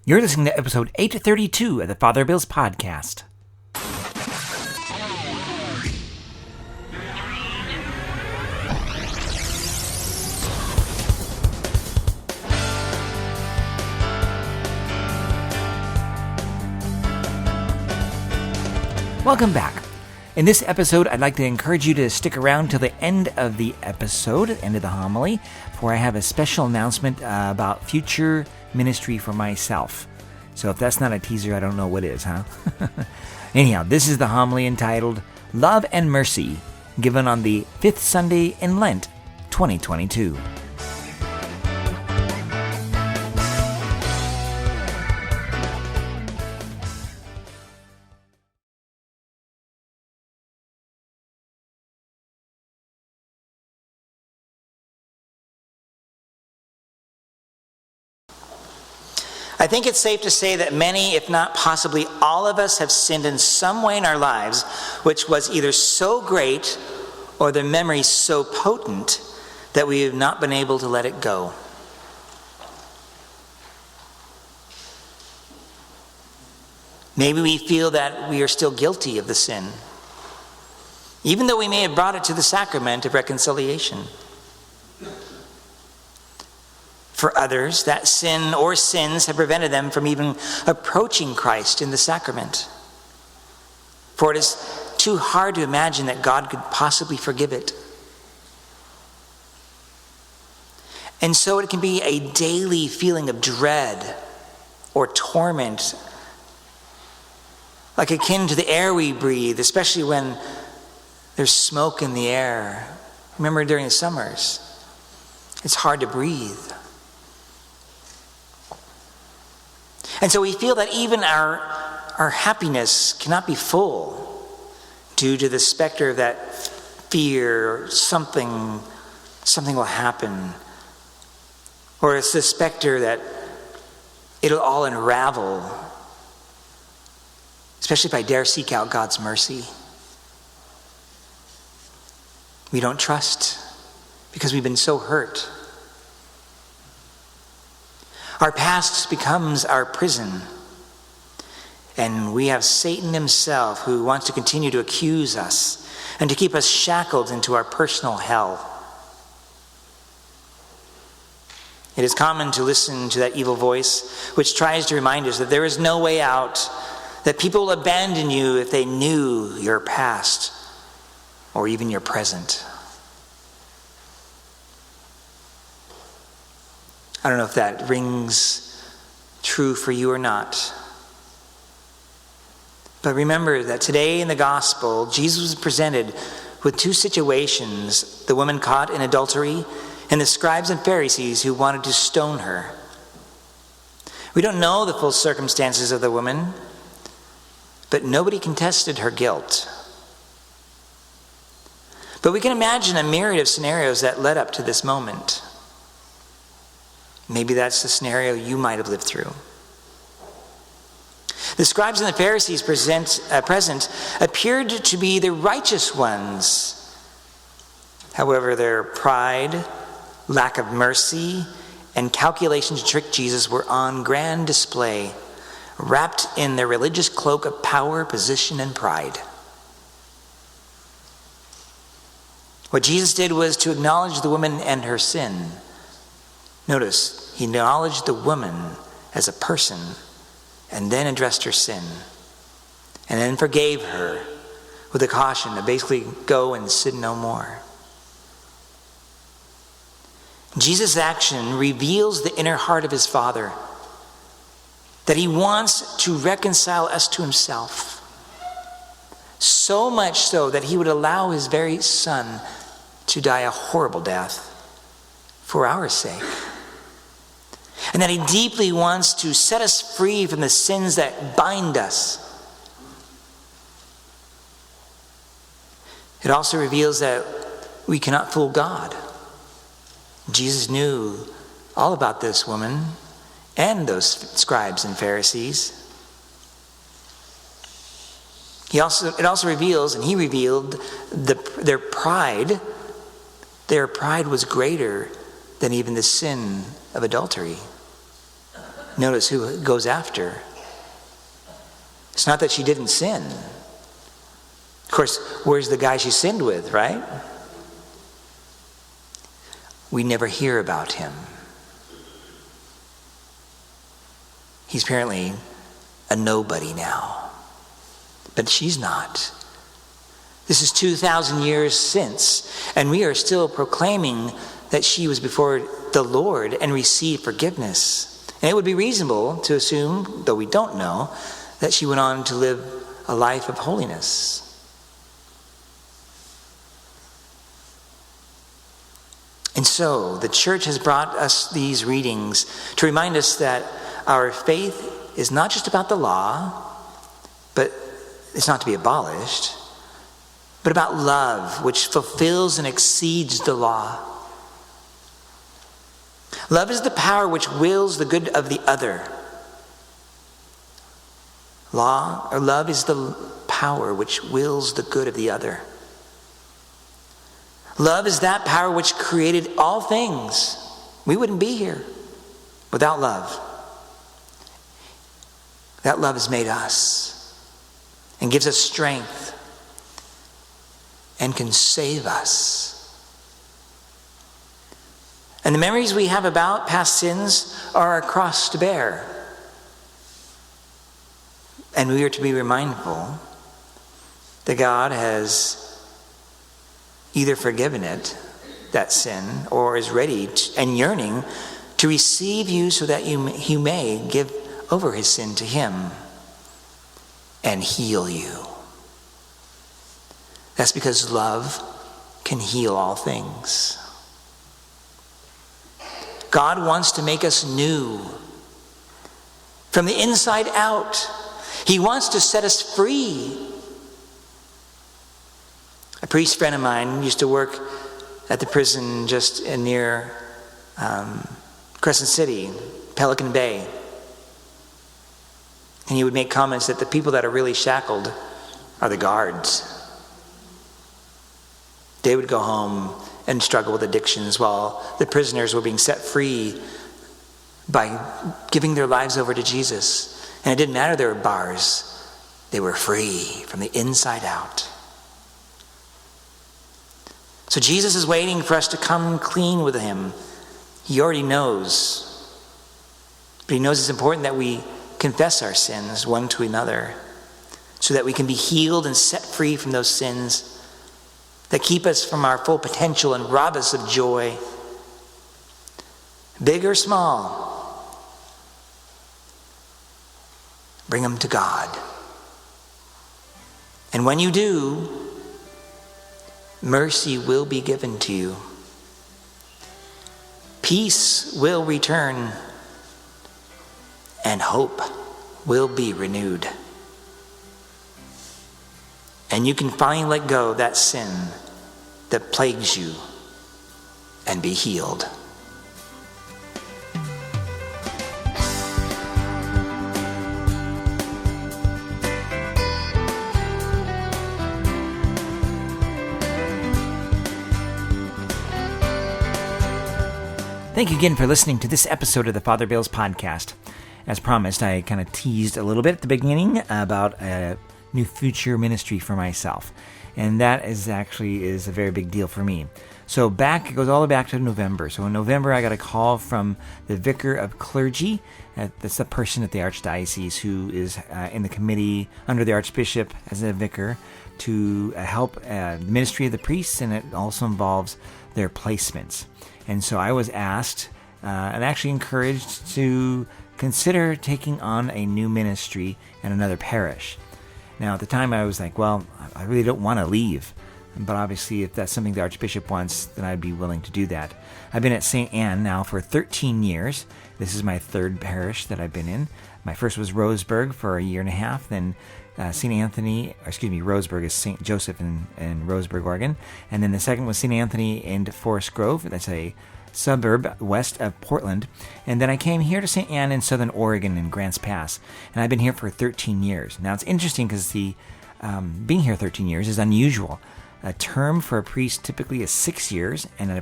You're listening to episode 832 of the Father Bills podcast. Welcome back. In this episode, I'd like to encourage you to stick around till the end of the episode, end of the homily, for I have a special announcement about future ministry for myself. So if that's not a teaser, I don't know what is, huh? Anyhow, this is the homily entitled Love and Mercy, given on the 5th Sunday in Lent, 2022. I think it's safe to say that many, if not possibly all of us, have sinned in some way in our lives which was either so great or the memory so potent that we have not been able to let it go. Maybe we feel that we are still guilty of the sin, even though we may have brought it to the sacrament of reconciliation. For others, that sin or sins have prevented them from even approaching Christ in the sacrament. For it is too hard to imagine that God could possibly forgive it. And so it can be a daily feeling of dread or torment, like akin to the air we breathe, especially when there's smoke in the air. Remember during the summers, it's hard to breathe. And so we feel that even our happiness cannot be full due to the specter of that fear, or something will happen. Or it's the specter that it'll all unravel, especially if I dare seek out God's mercy. We don't trust because we've been so hurt. Our past becomes our prison, and we have Satan himself who wants to continue to accuse us and to keep us shackled into our personal hell. It is common to listen to that evil voice which tries to remind us that there is no way out, that people will abandon you if they knew your past or even your present. I don't know if that rings true for you or not. But remember that today in the gospel, Jesus was presented with two situations: the woman caught in adultery and the scribes and Pharisees who wanted to stone her. We don't know the full circumstances of the woman, but nobody contested her guilt. But we can imagine a myriad of scenarios that led up to this moment. Maybe that's the scenario you might have lived through. The scribes and the Pharisees present appeared to be the righteous ones. However, their pride, lack of mercy, and calculation to trick Jesus were on grand display, wrapped in their religious cloak of power, position, and pride. What Jesus did was to acknowledge the woman and her sin. Notice, he acknowledged the woman as a person and then addressed her sin and then forgave her with a caution to basically go and sin no more. Jesus' action reveals the inner heart of his Father, that he wants to reconcile us to himself. So much so that he would allow his very Son to die a horrible death for our sake. And that he deeply wants to set us free from the sins that bind us. It also reveals that we cannot fool God. Jesus knew all about this woman and those scribes and Pharisees. It also reveals, and he revealed, their pride. Their pride was greater than even the sin of adultery. notice who it goes after. It's not that she didn't sin. Of course, where's the guy she sinned with, right? We never hear about him. He's apparently a nobody now. But she's not. This is 2,000 years since, and we are still proclaiming that she was before the Lord and received forgiveness. And it would be reasonable to assume, though we don't know, that she went on to live a life of holiness. And so, the church has brought us these readings to remind us that our faith is not just about the law, but it's not to be abolished, but about love, which fulfills and exceeds the law. Love is the power which wills the good of the other. Love is the power which wills the good of the other. Love is that power which created all things. We wouldn't be here without love. That love has made us and gives us strength and can save us. And the memories we have about past sins are a cross to bear. And we are to be mindful that God has either forgiven it, that sin, or is ready and yearning to receive you so that he may give over his sin to him and heal you. That's because love can heal all things. God wants to make us new from the inside out. He wants to set us free. A priest friend of mine used to work at the prison just near Crescent City, Pelican Bay. And he would make comments that the people that are really shackled are the guards. They would go home and struggle with addictions while the prisoners were being set free by giving their lives over to Jesus. And it didn't matter there were bars. They were free from the inside out. So Jesus is waiting for us to come clean with him. He already knows. But he knows it's important that we confess our sins one to another so that we can be healed and set free from those sins that keep us from our full potential and rob us of joy. Big or small, bring them to God. And when you do, mercy will be given to you. Peace will return, and hope will be renewed. And you can finally let go of that sin that plagues you and be healed. Thank you again for listening to this episode of the Father Bales podcast. As promised, I kind of teased a little bit at the beginning about a new future ministry for myself. And that is a very big deal for me. So it goes all the way back to November. So in November, I got a call from the vicar of clergy. That's the person at the archdiocese who is in the committee under the archbishop as a vicar to help the ministry of the priests, and it also involves their placements. And so I was asked and actually encouraged to consider taking on a new ministry in another parish. Now, at the time, I was like, well, I really don't want to leave. But obviously, if that's something the Archbishop wants, then I'd be willing to do that. I've been at St. Anne now for 13 years. This is my third parish that I've been in. My first was Roseburg for a year and a half. Then Roseburg is St. Joseph in Roseburg, Oregon. And then the second was St. Anthony in Forest Grove. That's a suburb west of Portland. And then I came here to St. Anne in Southern Oregon in Grants Pass. And I've been here for 13 years. Now, it's interesting because being here 13 years is unusual. A term for a priest typically is 6 years, and a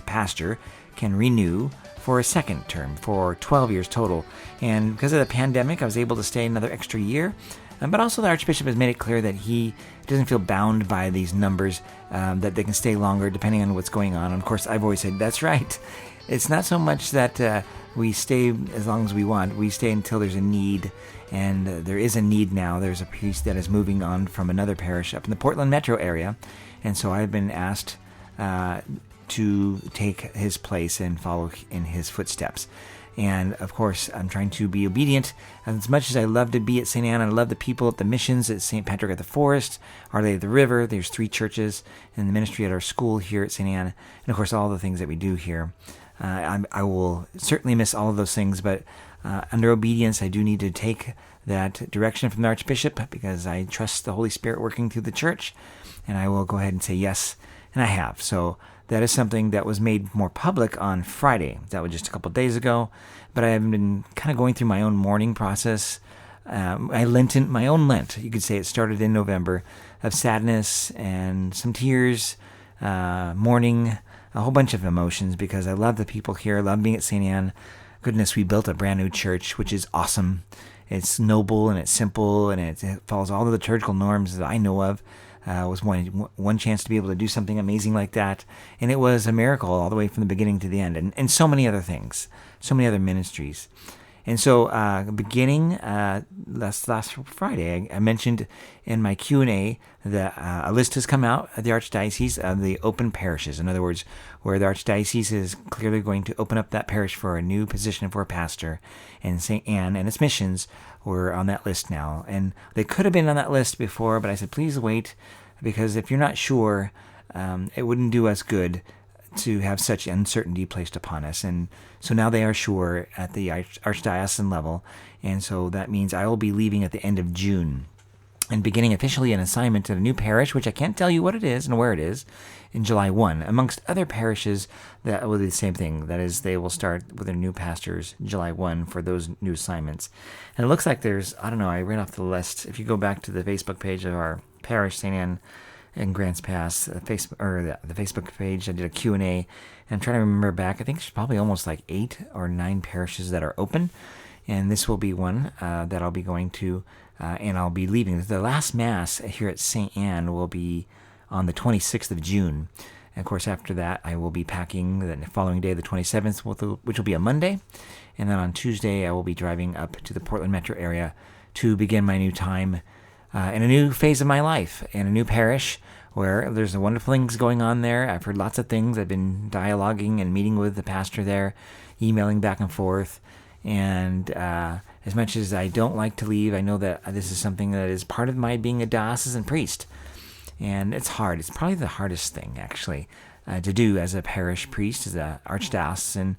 pastor can renew for a second term for 12 years total. And because of the pandemic, I was able to stay another extra year. But also the Archbishop has made it clear that he doesn't feel bound by these numbers, that they can stay longer depending on what's going on. And of course, I've always said, that's right. It's not so much that we stay as long as we want. We stay until there's a need. And there is a need now. There's a priest that is moving on from another parish up in the Portland metro area. And so I've been asked to take his place and follow in his footsteps. And of course, I'm trying to be obedient. As much as I love to be at St. Anne, I love the people at the missions at St. Patrick at the Forest, Our Lady of the River. There's 3 churches and the ministry at our school here at St. Anne. And of course, all the things that we do here. I will certainly miss all of those things, but under obedience, I do need to take that direction from the Archbishop because I trust the Holy Spirit working through the church, and I will go ahead and say yes, and I have. So that is something that was made more public on Friday. That was just a couple of days ago, but I have been kind of going through my own mourning process. My own Lent, you could say. It started in November, of sadness and some tears, mourning, a whole bunch of emotions because I love the people here. I love being at St. Anne. Goodness, we built a brand new church, which is awesome. It's noble and it's simple and it follows all the liturgical norms that I know of. It was one chance to be able to do something amazing like that. And it was a miracle all the way from the beginning to the end. And so many other things, so many other ministries. And so beginning last Friday, I mentioned in my Q&A that a list has come out at the Archdiocese of the open parishes. In other words, where the Archdiocese is clearly going to open up that parish for a new position for a pastor. And St. Anne and its missions were on that list now. And they could have been on that list before, but I said, please wait, because if you're not sure, it wouldn't do us good to have such uncertainty placed upon us. And so now they are sure at the archdiocesan level. And so that means I will be leaving at the end of June and beginning officially an assignment at a new parish, which I can't tell you what it is and where it is, in July 1, amongst other parishes that will do the same thing. That is, they will start with their new pastors July 1 for those new assignments. And it looks like there's, I read off the list. If you go back to the Facebook page of our parish, St. Anne and Grants Pass, the Facebook page, I did a Q&A, and I'm trying to remember back. I think there's probably almost like 8 or 9 parishes that are open, and this will be one that I'll be going to, and I'll be leaving. The last Mass here at St. Anne will be on the 26th of June. And of course, after that, I will be packing the following day, the 27th, which will be a Monday, and then on Tuesday, I will be driving up to the Portland metro area to begin my new time in a new phase of my life, in a new parish where there's wonderful things going on there. I've heard lots of things. I've been dialoguing and meeting with the pastor there, emailing back and forth. And as much as I don't like to leave, I know that this is something that is part of my being a diocesan priest. And it's hard. It's probably the hardest thing, actually, to do as a parish priest, as an archdiocesan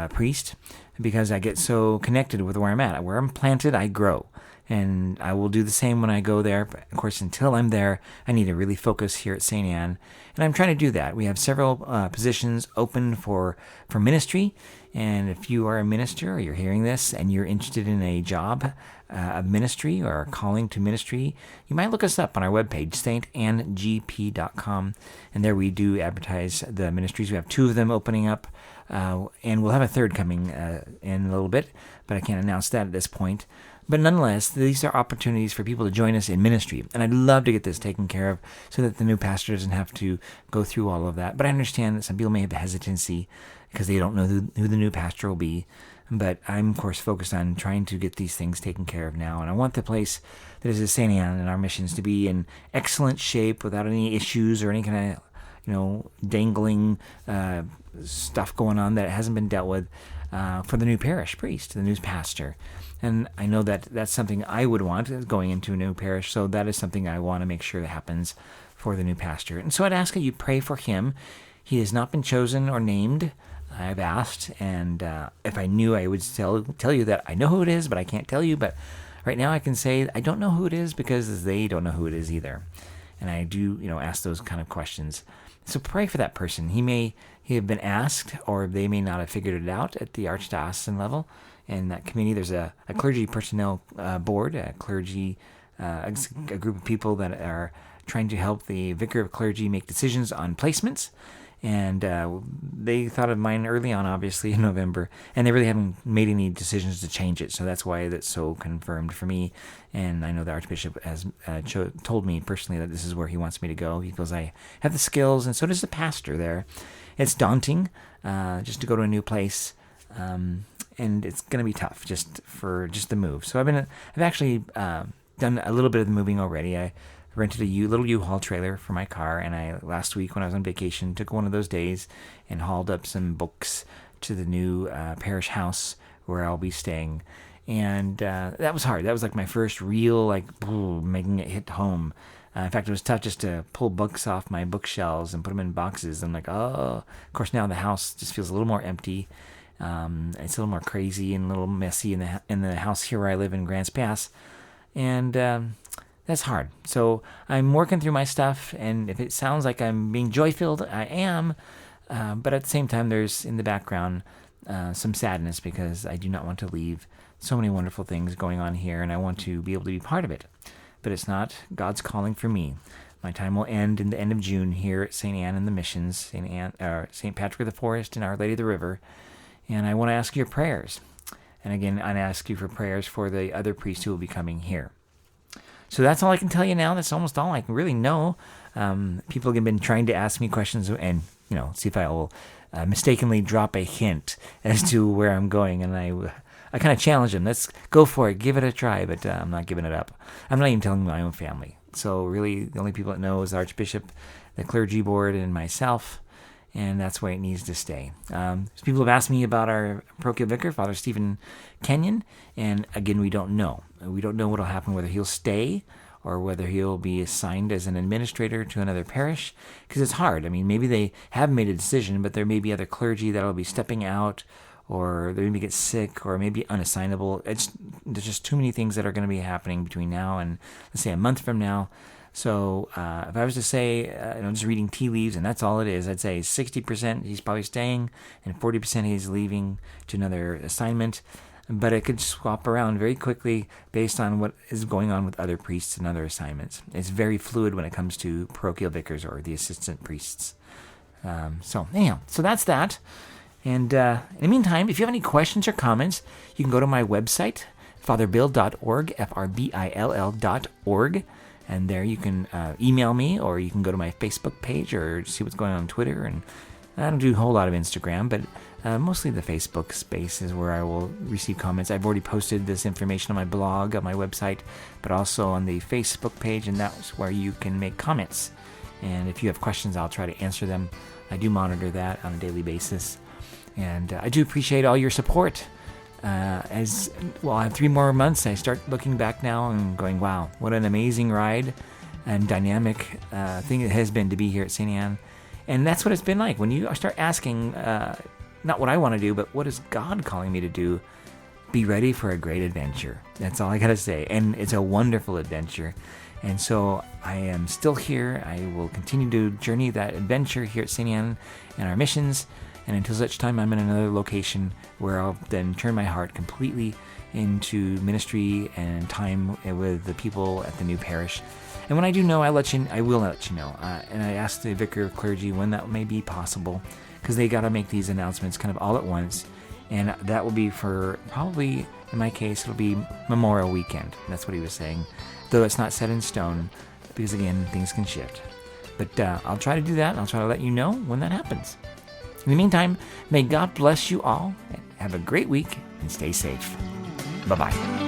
priest, because I get so connected with where I'm at. Where I'm planted, I grow. And I will do the same when I go there. But of course, until I'm there, I need to really focus here at St. Anne. And I'm trying to do that. We have several positions open for ministry. And if you are a minister or you're hearing this and you're interested in a job of ministry or a calling to ministry, you might look us up on our webpage, stannegp.com. And there we do advertise the ministries. We have 2 of them opening up. And we'll have a 3rd coming in a little bit, but I can't announce that at this point. But nonetheless, these are opportunities for people to join us in ministry. And I'd love to get this taken care of so that the new pastor doesn't have to go through all of that. But I understand that some people may have a hesitancy because they don't know who the new pastor will be. But I'm, of course, focused on trying to get these things taken care of now. And I want the place that is at St. Anne and our missions to be in excellent shape without any issues or any kind of, dangling stuff going on that hasn't been dealt with for the new parish priest, the new pastor. And I know that that's something I would want going into a new parish, so that is something I want to make sure that happens for the new pastor. And so I'd ask that you pray for him. He has not been chosen or named. I've asked, and if I knew, I would tell you that I know who it is, but I can't tell you. But right now I can say I don't know who it is because they don't know who it is either. And I do, ask those kind of questions. So pray for that person. He have been asked, or they may not have figured it out at the archdiocesan level. In that community, there's a clergy personnel board, a group of people that are trying to help the vicar of clergy make decisions on placements. And they thought of mine early on, obviously, in November, and they really haven't made any decisions to change it. So that's why that's so confirmed for me. And I know the Archbishop has told me personally that this is where he wants me to go. He feels I have the skills, and so does the pastor there. It's daunting just to go to a new place, and it's going to be tough just the move. So I've actually done a little bit of the moving already. I rented a little U-Haul trailer for my car, and last week when I was on vacation, took one of those days and hauled up some books to the new parish house where I'll be staying. And that was hard. That was like my first real, making it hit home. In fact, it was tough just to pull books off my bookshelves and put them in boxes. I'm like, oh. Of course, now the house just feels a little more empty. It's a little more crazy and a little messy in the house here where I live in Grants Pass. And that's hard. So I'm working through my stuff, and if it sounds like I'm being joy-filled, I am. But at the same time, there's in the background some sadness because I do not want to leave so many wonderful things going on here, and I want to be able to be part of it. But it's not God's calling for me. My time will end in the end of June here at St. Anne in the Missions, St. Patrick of the Forest and Our Lady of the River. And I want to ask your prayers. And again, I ask you for prayers for the other priests who will be coming here. So that's all I can tell you now. That's almost all I can really know. People have been trying to ask me questions and, see if I will mistakenly drop a hint as to where I'm going. And I kind of challenge them. Let's go for it. Give it a try. But I'm not giving it up. I'm not even telling my own family. So really, the only people that know is the Archbishop, the clergy board, and myself. And that's where it needs to stay. People have asked me about our parochial vicar, Father Stephen Kenyon, and again, we don't know. We don't know what will happen, whether he'll stay or whether he'll be assigned as an administrator to another parish, because it's hard. I mean, maybe they have made a decision, but there may be other clergy that will be stepping out, or they maybe get sick, or maybe unassignable. There's just too many things that are going to be happening between now and, let's say, a month from now. So if I was to say, just reading tea leaves, and that's all it is, I'd say 60% he's probably staying, and 40% he's leaving to another assignment. But it could swap around very quickly based on what is going on with other priests and other assignments. It's very fluid when it comes to parochial vicars or the assistant priests. So that's that. And in the meantime, if you have any questions or comments, you can go to my website, fatherbill.org, FRBILL.org. And there you can email me, or you can go to my Facebook page or see what's going on Twitter. And I don't do a whole lot of Instagram, but mostly the Facebook space is where I will receive comments. I've already posted this information on my blog, on my website, but also on the Facebook page, and that's where you can make comments. And if you have questions, I'll try to answer them. I do monitor that on a daily basis. And I do appreciate all your support. I have 3 more months. I start looking back now and going, wow, what an amazing ride and dynamic thing it has been to be here at St. Anne. And that's what it's been like. When you start asking, not what I want to do, but what is God calling me to do, be ready for a great adventure. That's all I got to say. And it's a wonderful adventure. And so I am still here. I will continue to journey that adventure here at St. Anne and our missions. And until such time, I'm in another location where I'll then turn my heart completely into ministry and time with the people at the new parish. And when I do know, I will let you know. And I asked the vicar of clergy when that may be possible, because they got to make these announcements kind of all at once. And that will be for probably, in my case, it'll be Memorial Weekend. That's what he was saying. Though it's not set in stone, because again, things can shift. But I'll try to do that, and I'll try to let you know when that happens. In the meantime, may God bless you all, and have a great week, and stay safe. Bye-bye.